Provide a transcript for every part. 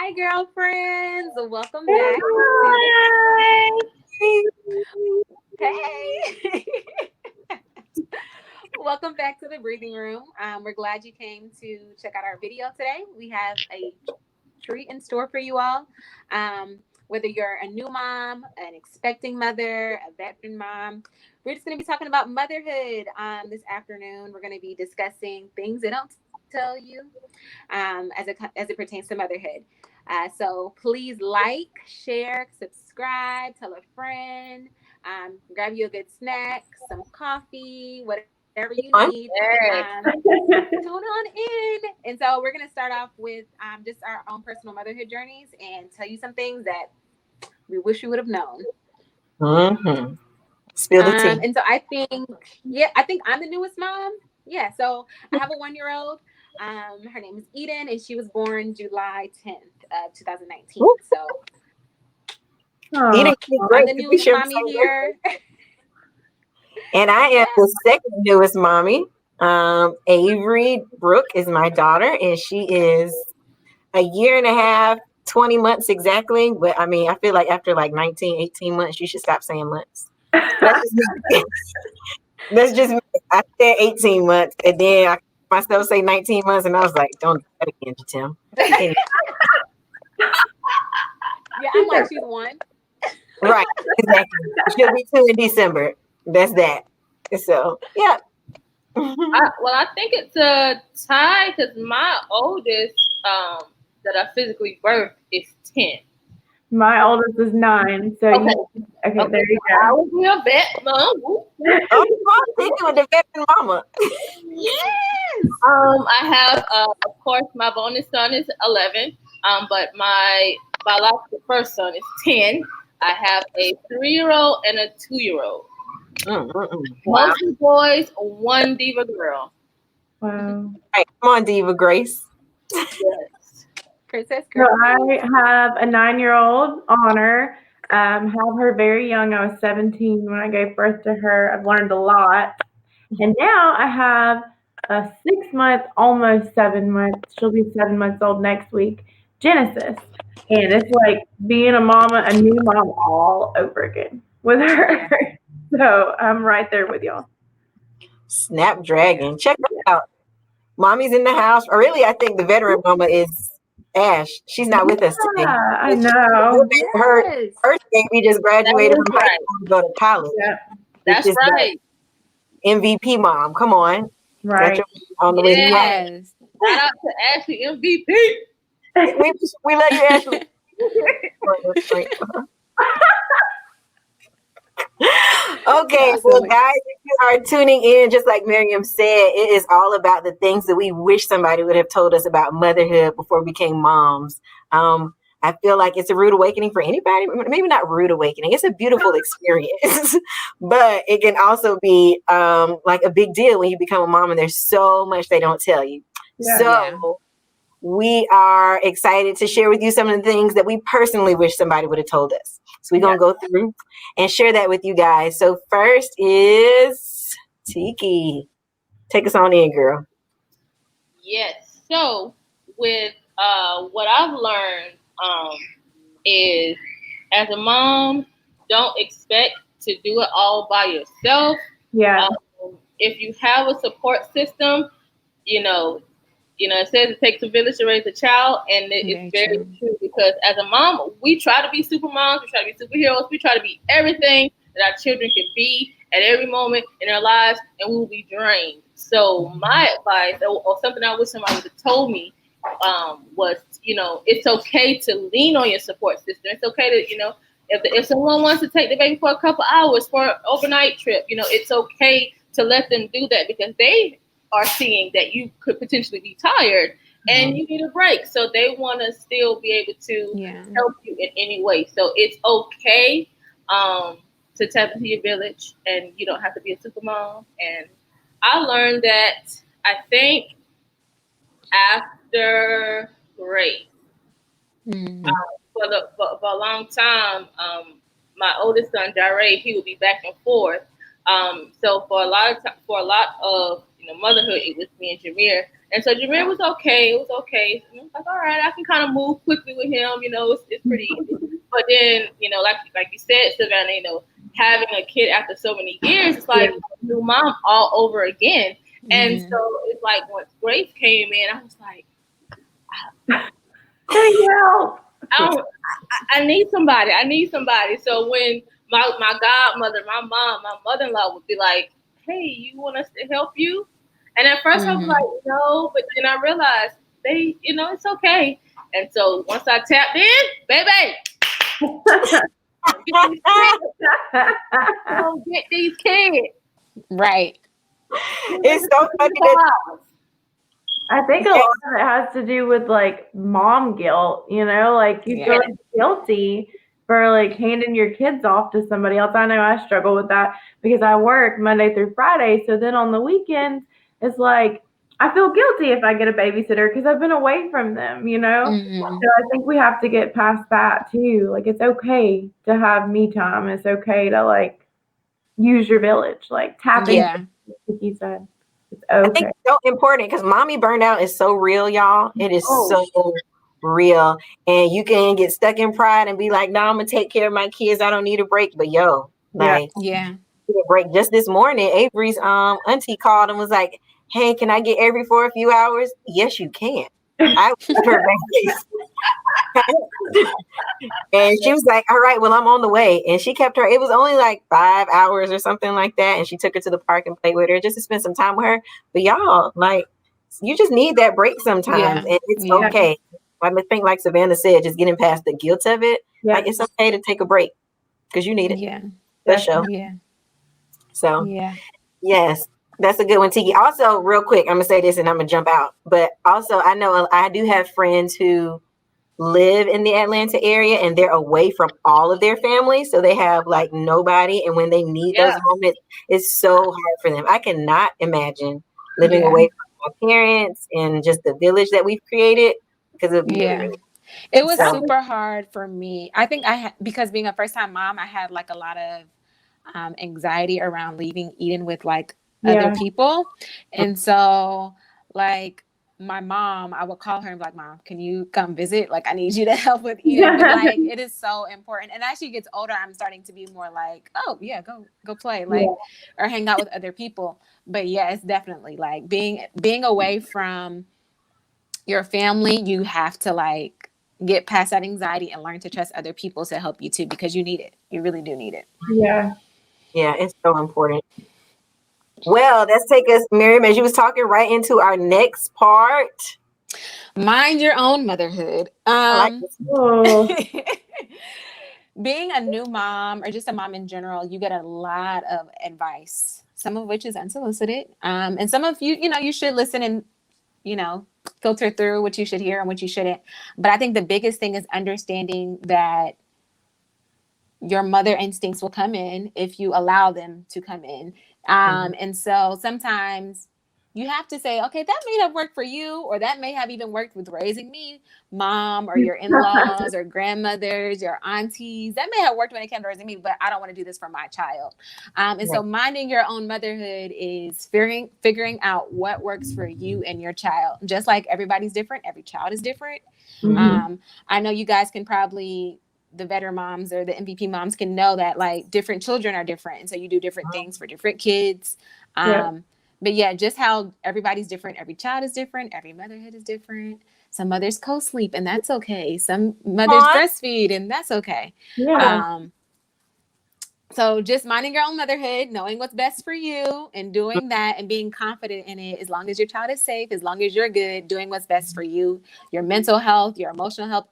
Hi, girlfriends. Welcome back to the Hi. Hey. Welcome back to the breathing room. We're glad you came to check out our video today. We have a treat in store for you all. Whether you're a new mom, an expecting mother, a veteran mom, we're just going to be talking about motherhood this afternoon. We're going to be discussing things they don't tell you as it pertains to motherhood. So please like, share, subscribe, tell a friend, grab you a good snack, some coffee, whatever you need. Yes. Tune on in. And so we're going to start off with just our own personal motherhood journeys and tell you some things that we wish we would have known. Mm-hmm. Spill the tea. And so I think I'm the newest mom. Yeah, so I have a 1-year-old. Her name is Eden, and she was born July 10th of 2019. Woo. So Eden, I'm great. the We newest share the mommy same birthday. here. And I am Yeah. the second newest mommy. Avery Brooke is my daughter, and she is a year and a half, 20 months exactly. But I mean, I feel like after like 19, 18 months, you should stop saying months. That's just me. That's just me. I said 18 months, and then I myself say 19 months, and I was like, don't do that again, Tim. Anyway, Yeah, I'm like, she's one. right, exactly. She'll be 2 in December. That's that. So, yeah. I think it's a tie because my oldest that I physically birthed is 10. My oldest is 9, so Okay. okay, there you I go. will be a vet, mom. Oh, I'm thinking with the veteran mama. Yes. I have, of course, my bonus son is 11, but my biological first son is 10. I have a 3-year-old and a 2-year-old. Wow. Mostly boys, one diva girl. Wow. Right, come on, Diva Grace. Yes. Princess So girl. I have a 9-year-old Honor. Have her very young. I was 17 when I gave birth to her. I've learned a lot, and now I have a 6-month, almost 7 months. She'll be 7 months old next week. Genesis, and it's like being a mama, a new mom all over again with her. Yeah. So I'm right there with y'all. Snapdragon. Check her out. Mommy's in the house. Or really, I think the veteran mama is Ash. She's not with us today. Yeah, I know. Her Yes. first baby just That graduated is from high right. school to go to college, Yeah, which That's is the right. MVP mom. Come on. right. Veteran on the way to you. Yes. Shout out to Ashley MVP. We love you, Ashley. Okay, so Definitely. guys, if you are tuning in, just like Miriam said, it is all about the things that we wish somebody would have told us about motherhood before we became moms. I feel like it's a rude awakening for anybody. Maybe not rude awakening. It's a beautiful experience, but it can also be like a big deal when you become a mom and there's so much they don't tell you. Yeah. So we are excited to share with you some of the things that we personally wish somebody would have told us. So we're going to go through and share that with you guys. So first is Tiki. Take us on in, girl. Yes. So with what I've learned is as a mom, don't expect to do it all by yourself. Yeah. If you have a support system, you know, it says it takes a village to raise a child, and it's very true because as a mom, we try to be super moms, we try to be superheroes, we try to be everything that our children can be at every moment in their lives, and we will be drained. So my advice, or something I wish somebody would have told me, was, it's okay to lean on your support system. It's okay to, if someone wants to take the baby for a couple hours for an overnight trip, it's okay to let them do that because they are seeing that you could potentially be tired and you need a break. So they want to still be able to help you in any way. So it's okay to tap into your village, and you don't have to be a super mom. And I learned that, I think, after grade. For a long time, my oldest son Jared, he would be back and forth. So for a lot of motherhood, it was me and Jameer, and so Jameer was okay. It was okay. like, all right, I can kind of move quickly with him. It's pretty easy. But then, like you said, Savannah, having a kid after so many years, it's like a new mom all over again. And so it's like once Grace came in, I was like, I need somebody. I need somebody. So when my godmother, my mom, my mother-in-law would be like, hey, you want us to help you? And at first I was like, no, but then I realized it's okay. And so once I tapped in, baby, get these kids. Right. It's so funny that I think a lot of it has to do with like mom guilt, like you feel guilty for like handing your kids off to somebody else. I know I struggle with that because I work Monday through Friday. So then on the weekends, it's like I feel guilty if I get a babysitter because I've been away from them, So I think we have to get past that too. Like it's okay to have me time. It's okay to like use your village, like tap into, like you said. It's okay. I think it's so important because mommy burnout is so real, y'all. It is so real. And you can get stuck in pride and be like, no, I'm going to take care of my kids. I don't need a break. But like, a break. Just this morning, Avery's auntie called and was like, hey, can I get Avery for a few hours? Yes, you can. I was her And she was like, all right, well, I'm on the way. And she kept her. It was only like 5 hours or something like that. And she took her to the park and played with her just to spend some time with her. But y'all, like, you just need that break sometimes. And it's okay. I think, like Savannah said, just getting past the guilt of it. Like, it's okay to take a break because you need it. Yeah. For sure. Yeah. So, yes, that's a good one, Tiki. Also, real quick, I'm going to say this and I'm going to jump out. But also, I know I do have friends who live in the Atlanta area and they're away from all of their family. So they have like nobody. And when they need those moments, it's so hard for them. I cannot imagine living away from my parents and just the village that we've created because of it was super hard for me. I think because being a first time mom, I had like a lot of anxiety around leaving Eden with like other people. And so like my mom, I would call her and be like, Mom, can you come visit? Like, I need you to help with Eden. But like, it is so important. And as she gets older, I'm starting to be more like, oh yeah, go play, like, or hang out with other people. But yeah, it's definitely like being away from your family. You have to like get past that anxiety and learn to trust other people to help you too, because you need it. You really do need it. Yeah, it's so important. Well, let's take us, Miriam, as you was talking, right into our next part. Mind your own motherhood. I like this. Being a new mom or just a mom in general, you get a lot of advice, some of which is unsolicited. And some of you should listen and, filter through what you should hear and what you shouldn't. But I think the biggest thing is understanding that your mother instincts will come in if you allow them to come in. And so sometimes you have to say, okay, that may have worked for you, or that may have even worked with raising me, mom, or your in-laws or grandmothers, your aunties. That may have worked when it came to raising me, but I don't want to do this for my child. And so minding your own motherhood is figuring out what works for you and your child. Just like everybody's different, every child is different. I know you guys can probably, the better moms or the MVP moms can know that like different children are different. And so you do different things for different kids. But yeah, just how everybody's different. Every child is different. Every motherhood is different. Some mothers co-sleep and that's okay. Some mothers breastfeed and that's okay. So just minding your own motherhood, knowing what's best for you and doing that and being confident in it, as long as your child is safe, as long as you're good, doing what's best for you, your mental health, your emotional health.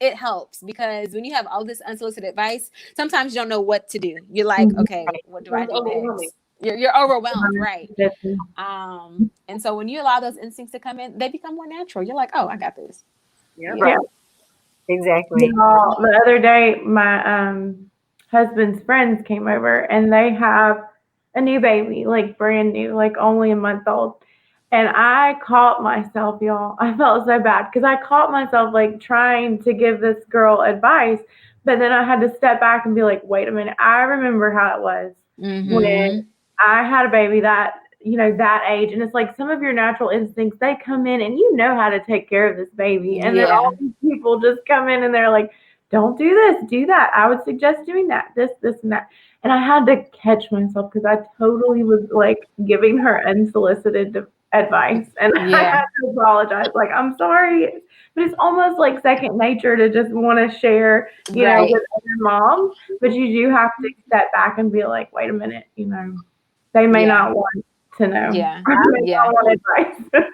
It helps because when you have all this unsolicited advice, sometimes you don't know what to do. You're like, okay, what do I do next? You're overwhelmed, right? And so when you allow those instincts to come in, they become more natural. You're like, oh, I got this. Exactly. The other day, my husband's friends came over, and they have a new baby, like brand new, like only a month old. And I caught myself, y'all. I felt so bad because I caught myself like trying to give this girl advice, but then I had to step back and be like, wait a minute. I remember how it was when I had a baby that that age, and it's like some of your natural instincts, they come in and you know how to take care of this baby, and then Yeah. all these people just come in and they're like, don't do this, do that, I would suggest doing that, this and that. And I had to catch myself because I totally was like giving her unsolicited advice, and I Yeah. had to apologize, like, I'm sorry, but it's almost like second nature to just want to share, Right. with other moms. But you do have to step back and be like, wait a minute, they may Yeah. not want to know. Yeah. They may Yeah. not want advice.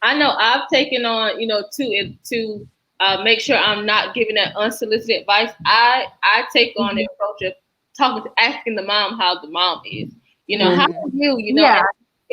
I know I've taken on, to make sure I'm not giving that unsolicited advice. I take on the approach of asking the mom how the mom is. How Mhm. are you? Yeah.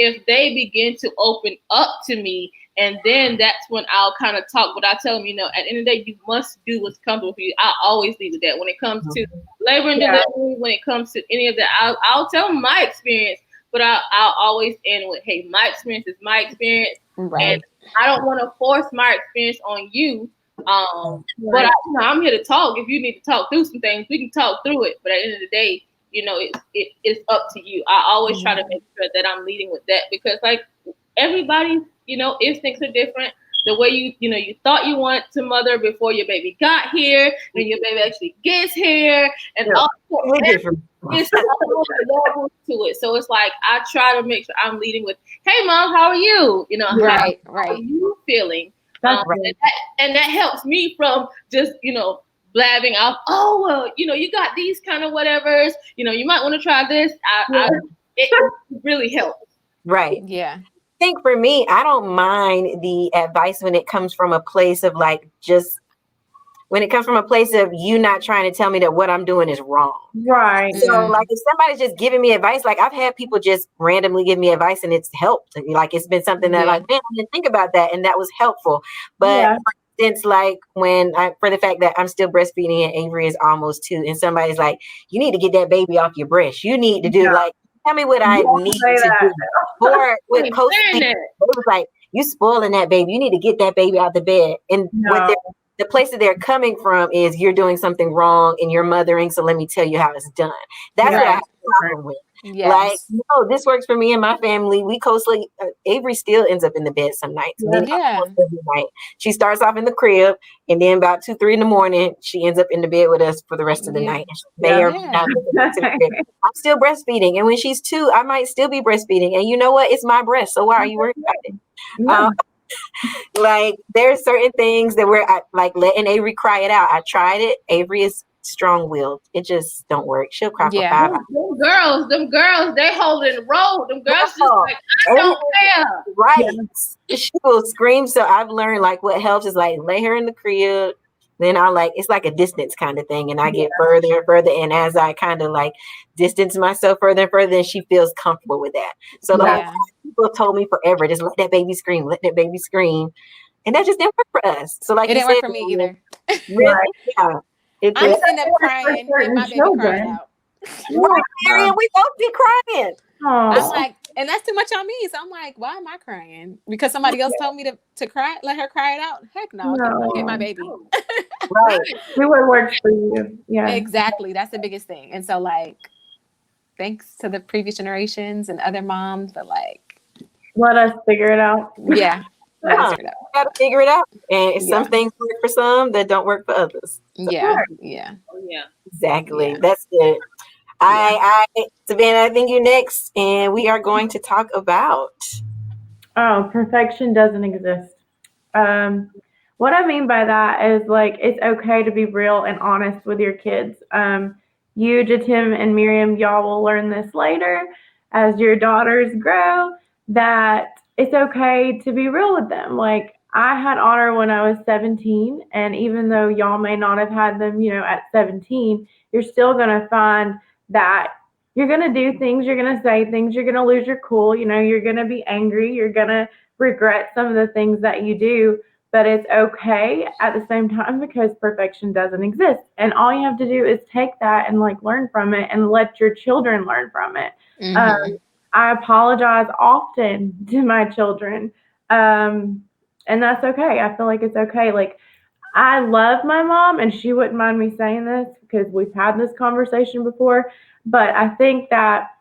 If they begin to open up to me, and then that's when I'll kind of talk. But I tell them, at the end of the day, you must do what's comfortable for you. I always leave with that. When it comes to labor and Yeah. delivery, when it comes to any of that, I'll tell them my experience. But I'll always end with, hey, my experience is my experience. Right. And I don't want to force my experience on you. But Right. I'm here to talk. If you need to talk through some things, we can talk through it. But at the end of the day, it's up to you. I always try to make sure that I'm leading with that, because like everybody, instincts are different. The way you thought you wanted to mother before your baby got here, and your baby actually gets here, and Yeah. all Totally different. it's all levels to it. So it's like I try to make sure I'm leading with, "Hey, mom, how are you? Right. How are Right. you feeling?" That's And that helps me from just blabbing off. Oh well, you got these kind of whatevers. You might want to try this. It really helps. Right. Yeah. I think for me, I don't mind the advice when it comes from a place of when it comes from a place of you not trying to tell me that what I'm doing is wrong. right. So Mhm. like if somebody's just giving me advice, like I've had people just randomly give me advice and it's helped. Like it's been something that Yeah. like, man, I didn't think about that and that was helpful. But Yeah. for instance, like for the fact that I'm still breastfeeding and Avery is almost 2 and somebody's like, you need to get that baby off your breast. You need to do Yeah. like, tell me what I Don't need say to that. do. Or with Saying posting, that. it was like, you spoiling that baby. You need to get that baby out the bed. And what No. the place that they're coming from is you're doing something wrong and you're mothering. So let me tell you how it's done. That's what I have Right. a problem with. Like, Yes. no, this works for me and my family. We co-sleep. Avery still ends up in the bed some nights. And then Yeah. every night. She starts off in the crib and then about 2, 3 in the morning, she ends up in the bed with us for the rest of the Yeah. night. And she may or may Yeah. not make it back to the crib. I'm still breastfeeding. And when she's 2, I might still be breastfeeding. And you know what? It's my breast. So why are you worried about it? No. Like there's certain things that like letting Avery cry it out. I tried it. Avery is strong-willed. It just don't work. She'll cry for Yeah. 5 hours. Them girls, they holding the road. Them girls just Oh, like, I don't care. right. She will scream. So I've learned like what helps is like lay her in the crib. Then I it's like a distance kind of thing. And I get further and further. And as I kind of like distance myself further and further, then she feels comfortable with that. So the whole Yeah. time, people told me forever, just let that baby scream, let that baby scream. And that just didn't work for us. So like It you didn't work said, for me either. really, Right. yeah. It I'm just, gonna end up For crying and certain my baby crying children. out. right, Marion, we both be crying. I'm Oh. like, and that's too much on me. So I'm like, why am I crying? Because somebody else told me to cry, let her cry it out. Heck no, get my No. baby. Right. Do what works for you. Yeah. Exactly. That's the biggest thing. And so like, thanks to the previous generations and other moms, but like, Let us figure it out. yeah, let us Yeah. figure it out. You gotta figure it out. And some Yeah. things work for some that don't work for others. Yeah. Yeah. Oh, yeah. Exactly. Yeah. That's good. Yeah. Savannah, I think you next, and we are going to talk about. Oh, perfection doesn't exist. Um, what I mean by that is like it's okay to be real and honest with your kids. You, Jatim, and Miriam, y'all will learn this later as your daughters grow that it's okay to be real with them. Like I had honor when I was 17, and even though y'all may not have had them, at 17, you're still gonna find that you're gonna do things, you're gonna say things, you're gonna lose your cool, you're gonna be angry, you're gonna regret some of the things that you do, but it's okay at the same time because perfection doesn't exist. And all you have to do is take that and like learn from it and let your children learn from it. Mm-hmm. I apologize often to my children. And that's okay. I feel like it's okay. Like I love my mom and she wouldn't mind me saying this because we've had this conversation before, but I think that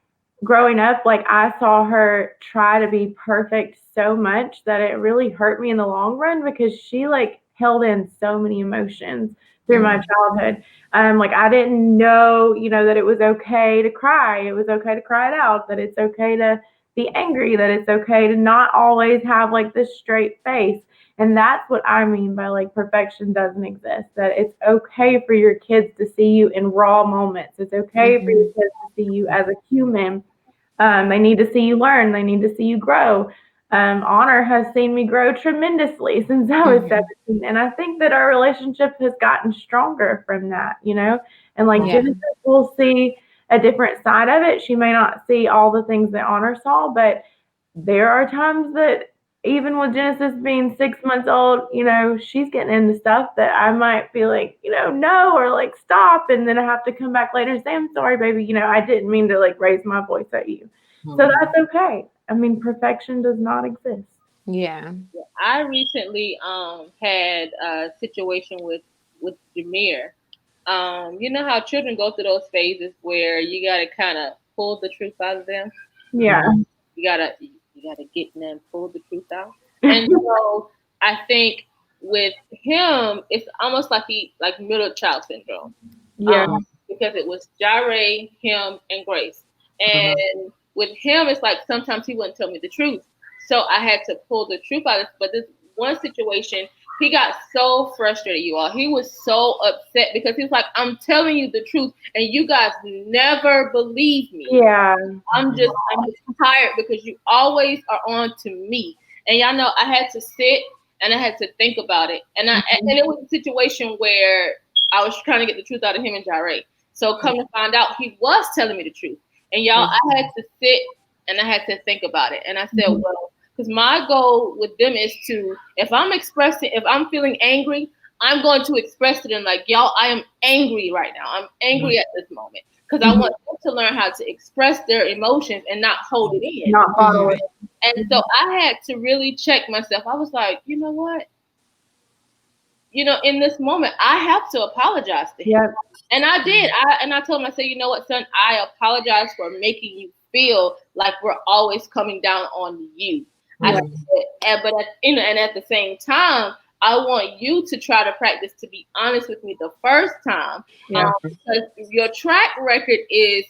growing up, like I saw her try to be perfect so much that it really hurt me in the long run because she like held in so many emotions through my childhood. Like I didn't know, that it was okay to cry. It was okay to cry it out, that it's okay to be angry, that it's okay to not always have like this straight face. And that's what I mean by like perfection doesn't exist. That it's okay for your kids to see you in raw moments. It's okay for your kids to see you as a human. They need to see you learn. They need to see you grow. Honor has seen me grow tremendously since I was 17. And I think that our relationship has gotten stronger from that. And like Genesis will see a different side of it. She may not see all the things that Honor saw, but there are times that even with Genesis being 6 months old, she's getting into stuff that I might be like, no, or like stop. And then I have to come back later and say, I'm sorry, baby. I didn't mean to like raise my voice at you. So that's okay. I mean, perfection does not exist. Yeah. I recently had a situation with Jameer. You know how children go through those phases where you gotta kind of pull the truth out of them. Yeah. You gotta get in there and pull the truth out. And so I think with him, it's almost like middle child syndrome. Yeah. Because it was Jare, him, and Grace. And with him, it's like sometimes he wouldn't tell me the truth. So I had to pull the truth out of it. But this one situation, he got so frustrated, you all. He was so upset because he was like, I'm telling you the truth, and you guys never believe me. Yeah. I'm just tired because you always are on to me. And y'all know I had to sit and I had to think about it. And and it was a situation where I was trying to get the truth out of him and Jare. So come to find out, he was telling me the truth. And y'all, I had to sit and I had to think about it. And I said, well, because my goal with them is to, if I'm feeling angry, I'm going to express to them like, y'all, I am angry right now. I'm angry at this moment. Because I want them to learn how to express their emotions and not hold it in. Not bottle it. And so I had to really check myself. I was like, you know what? In this moment, I have to apologize to him. Yeah. And I did. I told him, I said, you know what, son, I apologize for making you feel like we're always coming down on you. I said, but and at the same time, I want you to try to practice to be honest with me the first time. Because your track record is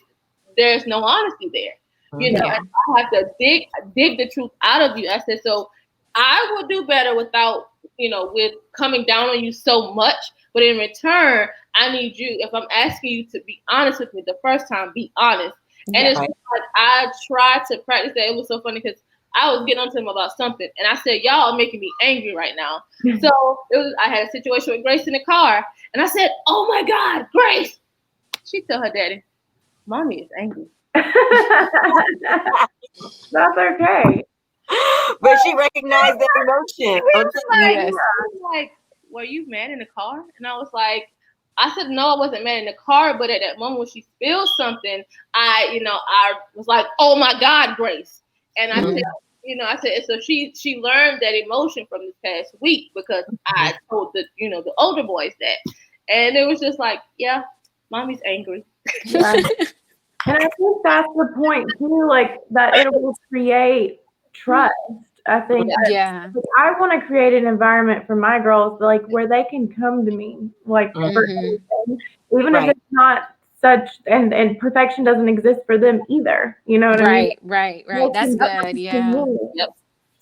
there's no honesty there. And I have to dig the truth out of you. I said, so I will do better without, with coming down on you so much. But in return, I need you, if I'm asking you to be honest with me the first time, be honest. And it's just like I tried to practice that. It was so funny because I was getting on to him about something. And I said, y'all are making me angry right now. So I had a situation with Grace in the car. And I said, oh my God, Grace. She told her daddy, Mommy is angry. That's okay. But she recognized that emotion. I was like, were you mad in the car? And I was like, I said, no, I wasn't mad in the car. But at that moment when she spilled something, I was like, oh my God, Grace. And I said, I said, so she learned that emotion from this past week because I told the older boys that. And it was just like, yeah, Mommy's angry. Yeah. And I think that's the point too, like that it will create trust. I think that, like, I want to create an environment for my girls like where they can come to me like for anything, even if it's not such and perfection doesn't exist for them either. You know what I mean? Right. That's good. Yeah. Yep.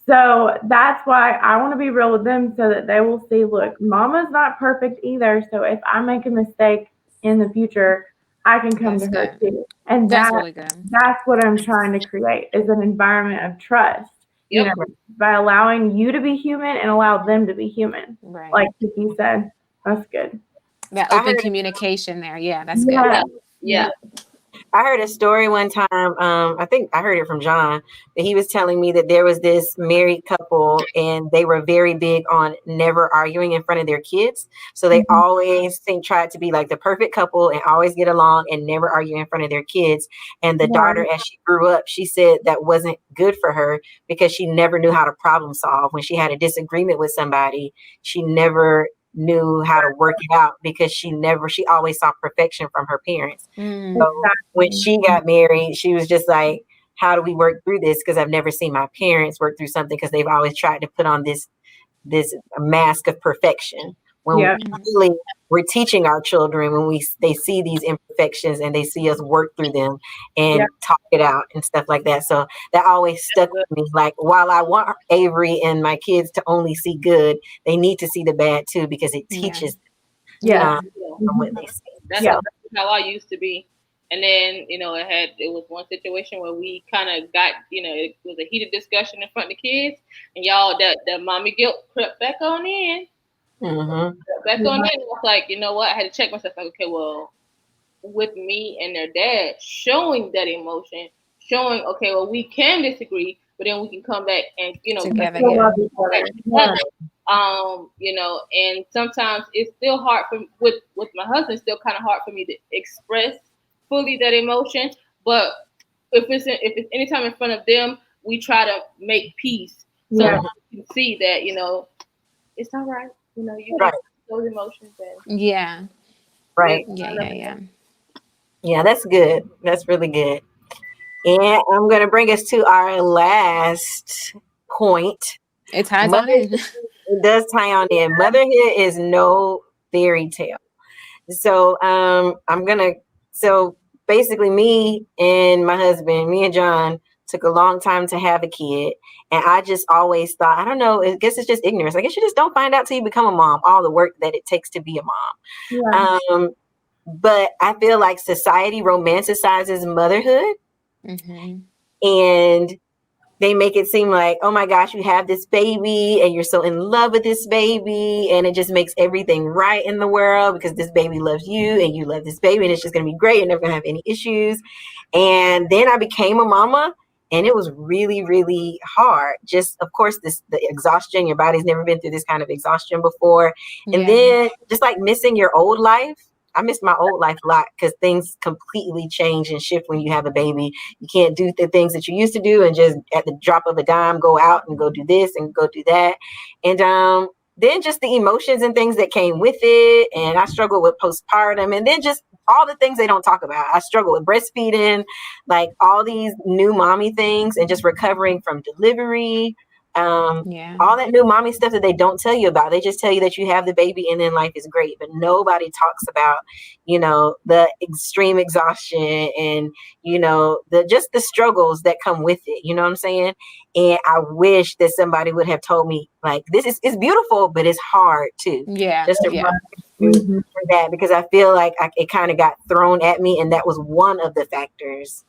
So that's why I want to be real with them so that they will see, look, Mama's not perfect either. So if I make a mistake in the future, I can come to her too. And that's really good. That's what I'm trying to create is an environment of trust. By allowing you to be human and allow them to be human. Right. Like you said, that's good. That open communication there. Yeah, that's good. Yeah. I heard a story one time. I think I heard it from John, that he was telling me that there was this married couple and they were very big on never arguing in front of their kids. So they always tried to be like the perfect couple and always get along and never argue in front of their kids. And the daughter, as she grew up, she said that wasn't good for her because she never knew how to problem solve. When she had a disagreement with somebody, she never knew how to work it out because she always saw perfection from her parents. So when she got married, she was just like, how do we work through this? Because I've never seen my parents work through something because they've always tried to put on this mask of perfection. When really we're teaching our children when they see these imperfections and they see us work through them and talk it out and stuff like that. So that always stuck with me. Like, while I want Avery and my kids to only see good, they need to see the bad too, because it teaches them from what they see. That's how I used to be. And then, it was one situation where we kind of got, it was a heated discussion in front of the kids, and y'all, that mommy guilt crept back on in. Back on in, it was like, you know what? I had to check myself. Like, okay, well, with me and their dad showing that emotion, showing, okay, well, we can disagree, but then we can come back and, together. And sometimes it's still hard with my husband. It's still kind of hard for me to express fully that emotion. But if it's anytime in front of them, we try to make peace. So you can see that it's all right. You got those emotions. Right. Yeah, that's good. That's really good. And I'm going to bring us to our last point. It ties on in. It does tie on in. Motherhood is no fairy tale. So so basically me and my husband, me and John, took a long time to have a kid. And I just always thought, I don't know, I guess it's just ignorance. I guess you just don't find out till you become a mom, all the work that it takes to be a mom. But I feel like society romanticizes motherhood. And they make it seem like, oh my gosh, you have this baby and you're so in love with this baby, and it just makes everything right in the world because this baby loves you and you love this baby, and it's just going to be great. You're never going to have any issues. And then I became a mama, and it was really, really hard. Just, of course, the exhaustion. Your body's never been through this kind of exhaustion before. And then just like missing your old life. I miss my old life a lot because things completely change and shift when you have a baby. You can't do the things that you used to do and just at the drop of a dime go out and go do this and go do that. And then just the emotions and things that came with it. And I struggled with postpartum, and then just all the things they don't talk about. I struggle with breastfeeding, like all these new mommy things, and just recovering from delivery. All that new mommy stuff that they don't tell you about. They just tell you that you have the baby and then life is great, but nobody talks about, the extreme exhaustion and, the struggles that come with it. You know what I'm saying? And I wish that somebody would have told me, like, it's beautiful, but it's hard too. Just to run through for that, because I feel like it kind of got thrown at me, and that was one of the factors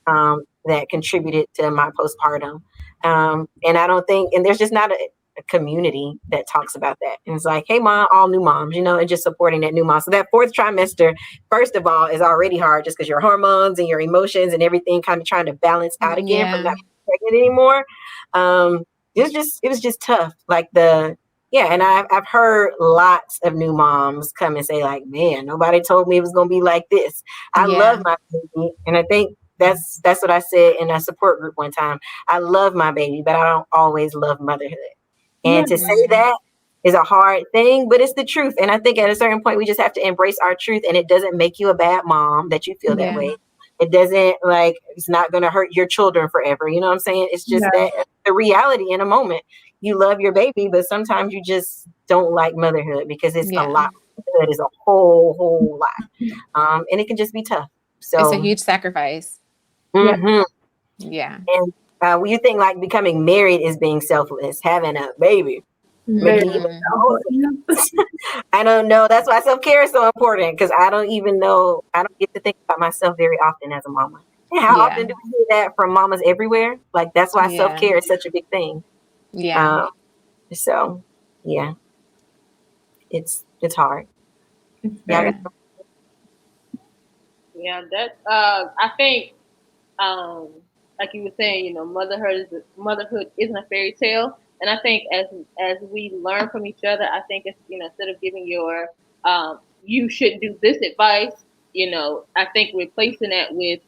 that contributed to my postpartum. And I don't think, and there's just not a community that talks about that. And it's like, hey, mom, all new moms, and just supporting that new mom. So that fourth trimester, first of all, is already hard just because your hormones and your emotions and everything kind of trying to balance out again from not being pregnant anymore. It was just tough. Like and I've heard lots of new moms come and say, like, man, nobody told me it was going to be like this. I love my baby. And I think that's what I said in a support group one time. I love my baby, but I don't always love motherhood. And to say that is a hard thing, but it's the truth. And I think at a certain point, we just have to embrace our truth. And it doesn't make you a bad mom that you feel that way. It doesn't, it's not going to hurt your children forever. You know what I'm saying? It's just that the reality in a moment. You love your baby, but sometimes you just don't like motherhood because it's a lot. Motherhood is a whole lot. And it can just be tough. So it's a huge sacrifice. And And you think like becoming married is being selfless, having a baby. I don't know. That's why self-care is so important, because I don't get to think about myself very often as a mama. And how often do we hear that from mamas everywhere? Like, that's why self-care is such a big thing. So it's hard. I think like you were saying, motherhood isn't a fairy tale. And I think as we learn from each other, I think it's, instead of giving your you shouldn't do this advice, I think replacing that with,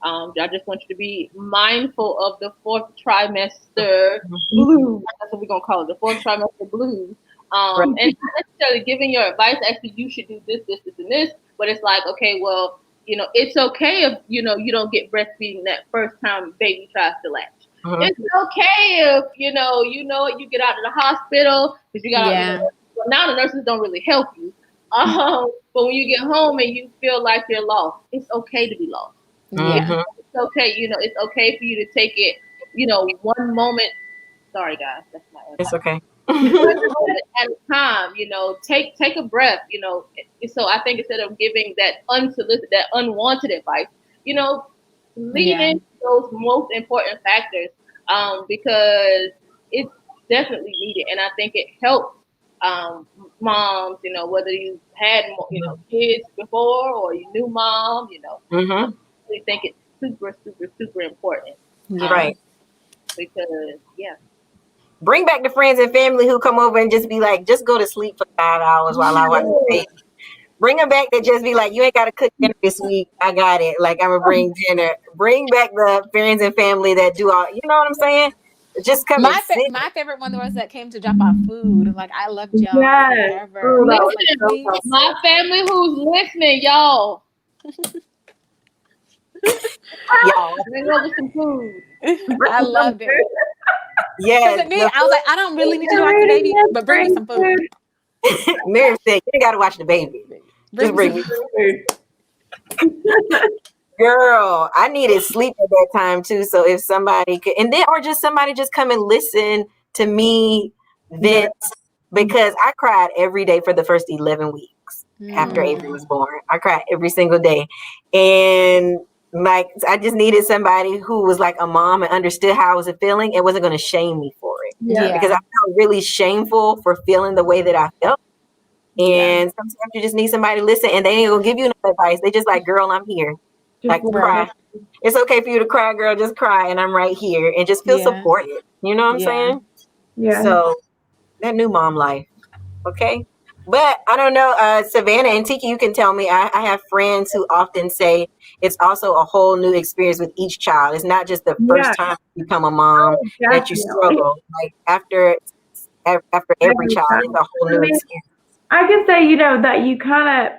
I just want you to be mindful of the fourth trimester blues. That's what we're gonna call it, the fourth trimester blues. And not necessarily giving your advice, actually, you should do this, this, this, and this. But it's like, okay, well, it's okay if, you don't get breastfeeding that first time baby tries to latch. It's okay if, you get out of the hospital because you got, well, now the nurses don't really help you. But when you get home and you feel like you're lost, it's okay to be lost. It's okay. It's okay for you to take it, one moment. Sorry, guys. That's my It's okay. one moment at a time, take a breath, So I think instead of giving that unsolicited, that unwanted advice, lean into those most important factors, because it's definitely needed, and I think it helps moms, whether you had kids before or you knew mom, I really think it's super, super, super important. Right. Because bring back the friends and family who come over and just be like, just go to sleep for 5 hours while I watch the baby. Bring them back to just be like, you ain't got to cook dinner this week. I got it. Like, I'm going to bring dinner. Bring back the friends and family that do all, you know what I'm saying? Just come and sit. My favorite one was that came to drop off food. Like, I loved y'all forever. Oh, that was Listen, like, my family who's listening, y'all. Y'all. Bring over some food. I loved it. Yes. I was like, I don't really need you to watch the baby, but bring me some food. Mary said, you ain't got to watch the baby. Just bring me food. Girl, I needed sleep at that time too. So if somebody could, and then, or just somebody just come and listen to me vent, because I cried every day for the first 11 weeks after Avery was born. I cried every single day. And like, I just needed somebody who was like a mom and understood how I was feeling and wasn't going to shame me for it. Because I felt really shameful for feeling the way that I felt. And sometimes you just need somebody to listen, and they ain't gonna give you no advice. They just like, girl, I'm here. Like, cry. It's okay for you to cry, girl. Just cry, and I'm right here, and just feel supported. You know what I'm saying? Yeah. So that new mom life, okay. But I don't know, Savannah and Tiki, you can tell me. I have friends who often say it's also a whole new experience with each child. It's not just the first time you become a mom that you struggle. Like after every child, it's a whole new experience. I can say, that you kind of,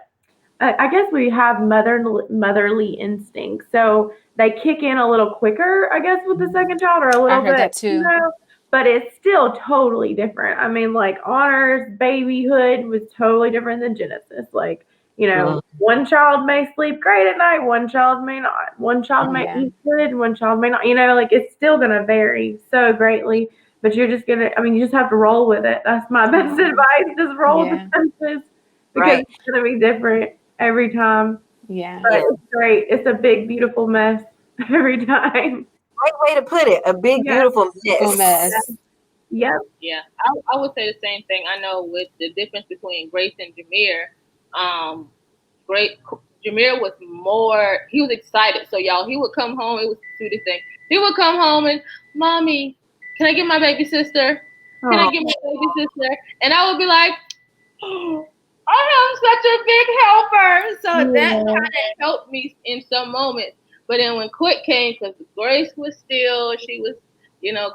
I guess we have motherly instincts, so they kick in a little quicker, I guess, with the second child, or a little bit. That too. But it's still totally different. I mean, like Honor's babyhood was totally different than Genesis. Like, one child may sleep great at night, one child may not. One child may eat good, one child may not. Like it's still going to vary so greatly. But you're just you just have to roll with it. That's my best advice. Just roll with the punches, because it's going to be different every time. Yeah. But it's great. It's a big, beautiful mess every time. Right way to put it. A big, beautiful mess. Yep. Yeah. I would say the same thing. I know with the difference between Grace and Jameer, Jameer was more, he was excited. So y'all, he would come home. It was the sweetest thing. He would come home and, Mommy, can I get my baby sister? Can I get my baby sister? And I would be like, oh, I am such a big helper. So that kind of helped me in some moments. But then when Quick came, because Grace was still, she was,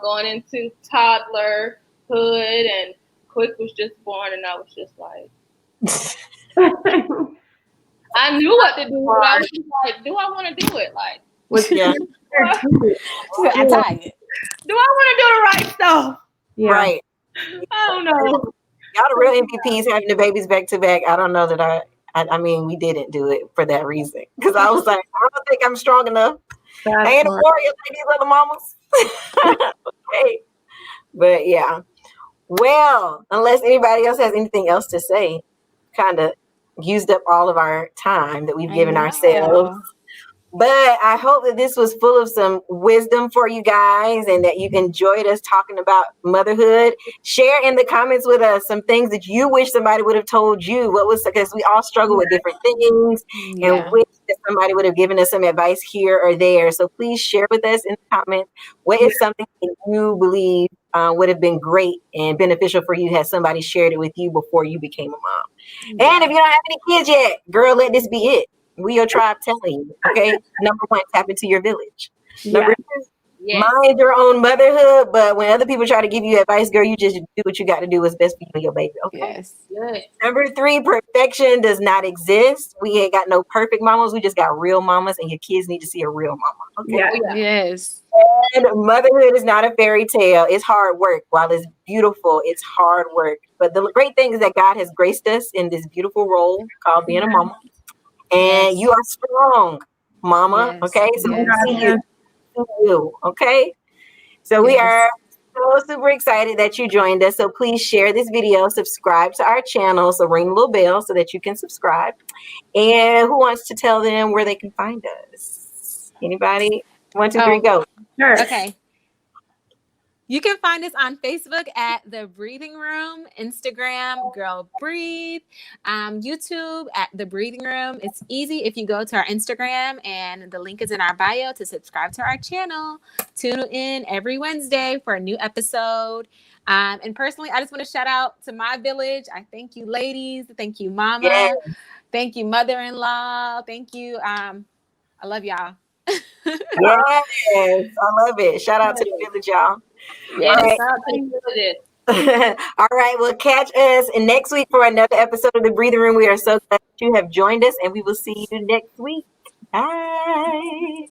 going into toddlerhood, and Quick was just born, and I was just like, I knew what to do, but I was just like, do I want to do it? Like, I'm tired. Do I want to do the right stuff? Yeah. Right. I don't know. Y'all the real MVPs having the babies back to back. I don't know that I mean, we didn't do it for that reason. Because I was like, I don't think I'm strong enough. I ain't a warrior like these other mamas. Okay. But yeah. Well, unless anybody else has anything else to say, kind of used up all of our time that we've given ourselves. But I hope that this was full of some wisdom for you guys, and that you enjoyed us talking about motherhood. Share in the comments with us some things that you wish somebody would have told you. Because we all struggle with different things, and wish that somebody would have given us some advice here or there. So please share with us in the comments what is something that you believe would have been great and beneficial for you had somebody shared it with you before you became a mom. And if you don't have any kids yet, girl, let this be it. We your tribe telling you, okay? Number one, tap into your village. Number two, mind your own motherhood, but when other people try to give you advice, girl, you just do what you got to do what's best for you and your baby. Okay. Yes. Number 3, perfection does not exist. We ain't got no perfect mamas. We just got real mamas, and your kids need to see a real mama. Okay. Yeah. Yes. And motherhood is not a fairy tale. It's hard work. While it's beautiful, it's hard work. But the great thing is that God has graced us in this beautiful role called being a mama. And you are strong, mama. Yes. Okay. So we see Yeah. you. Okay. So we are so super excited that you joined us. So please share this video, subscribe to our channel. So ring the little bell so that you can subscribe. And who wants to tell them where they can find us? Anybody? 1, 2, 3, go. Sure. Okay. You can find us on Facebook at The Breathing Room, Instagram, Girl Breathe, YouTube at The Breathing Room. It's easy if you go to our Instagram, and the link is in our bio to subscribe to our channel. Tune in every Wednesday for a new episode. And personally, I just want to shout out to my village. I thank you, ladies. Thank you, mama. Yes. Thank you, mother-in-law. Thank you. I love y'all. Yes, I love it. Shout out to the village, y'all. Yes, All right. shout out to the villages. All right. Well, catch us next week for another episode of The Breathing Room. We are so glad that you have joined us, and we will see you next week. Bye.